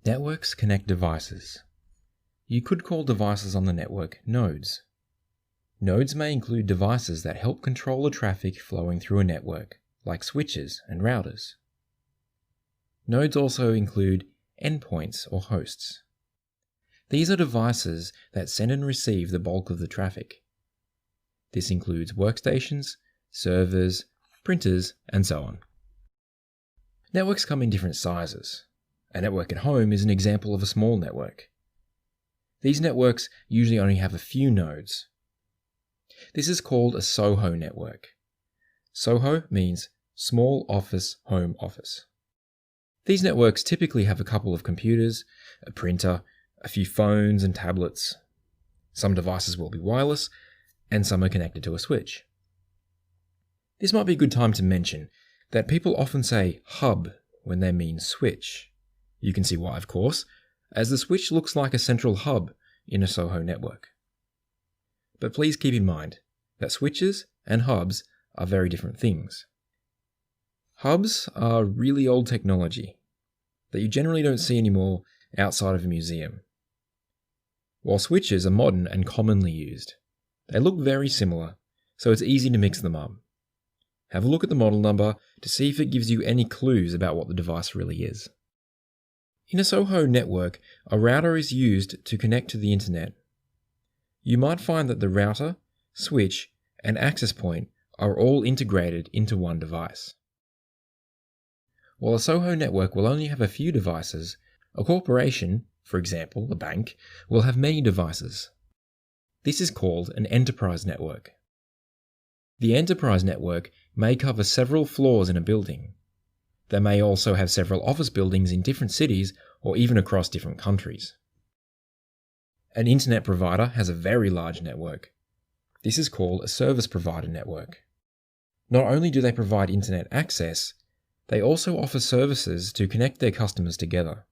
Networks connect devices. You could call devices on the network nodes. Nodes may include devices that help control the traffic flowing through a network, like switches and routers. Nodes also include endpoints or hosts. These are devices that send and receive the bulk of the traffic. This includes workstations, servers, printers, and so on. Networks come in different sizes. A network at home is an example of a small network. These networks usually only have a few nodes. This is called a SOHO network. SOHO means Small Office Home Office. These networks typically have a couple of computers, a printer, a few phones and tablets. Some devices will be wireless, and some are connected to a switch. This might be a good time to mention that people often say hub when they mean switch. You can see why, of course, as the switch looks like a central hub in a SOHO network. But please keep in mind that switches and hubs are very different things. Hubs are really old technology that you generally don't see anymore outside of a museum, while switches are modern and commonly used. They look very similar, so it's easy to mix them up. Have a look at the model number to see if it gives you any clues about what the device really is. In a SOHO network, a router is used to connect to the internet. You might find that the router, switch, and access point are all integrated into one device. While a SOHO network will only have a few devices, a corporation, for example a bank, will have many devices. This is called an enterprise network. The enterprise network may cover several floors in a building. They may also have several office buildings in different cities or even across different countries. An internet provider has a very large network. This is called a service provider network. Not only do they provide internet access, they also offer services to connect their customers together.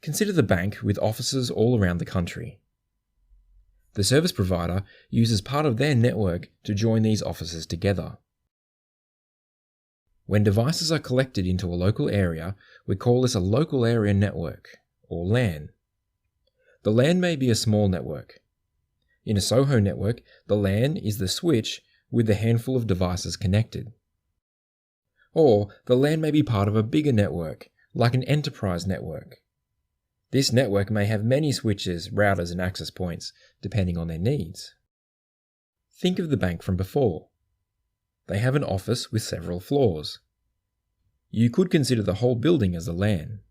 Consider the bank with offices all around the country. The service provider uses part of their network to join these offices together. When devices are collected into a local area, we call this a local area network, or LAN. The LAN may be a small network. In a SOHO network, the LAN is the switch with the handful of devices connected. Or the LAN may be part of a bigger network, like an enterprise network. This network may have many switches, routers, and access points, depending on their needs. Think of the bank from before. They have an office with several floors. You could consider the whole building as a LAN.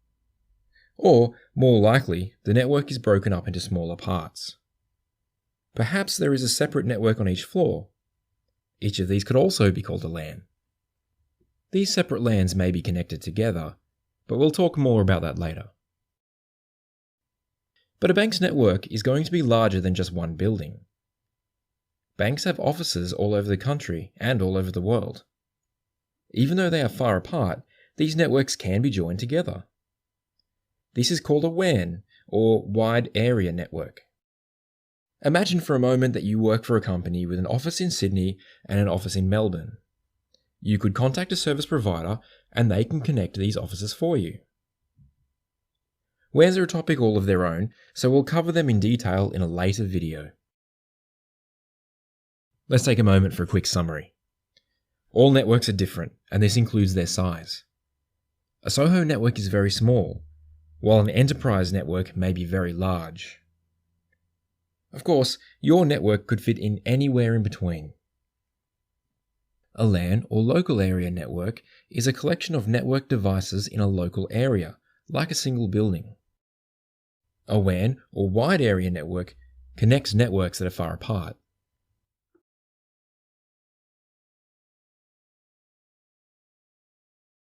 Or, more likely, the network is broken up into smaller parts. Perhaps there is a separate network on each floor. Each of these could also be called a LAN. These separate LANs may be connected together, but we'll talk more about that later. But a bank's network is going to be larger than just one building. Banks have offices all over the country and all over the world. Even though they are far apart, these networks can be joined together. This is called a WAN, or Wide Area Network. Imagine for a moment that you work for a company with an office in Sydney and an office in Melbourne. You could contact a service provider and they can connect these offices for you. WANs are a topic all of their own, so we'll cover them in detail in a later video. Let's take a moment for a quick summary. All networks are different, and this includes their size. A SOHO network is very small, while an enterprise network may be very large. Of course, your network could fit in anywhere in between. A LAN, or local area network, is a collection of network devices in a local area, like a single building. A WAN, or wide area network, connects networks that are far apart.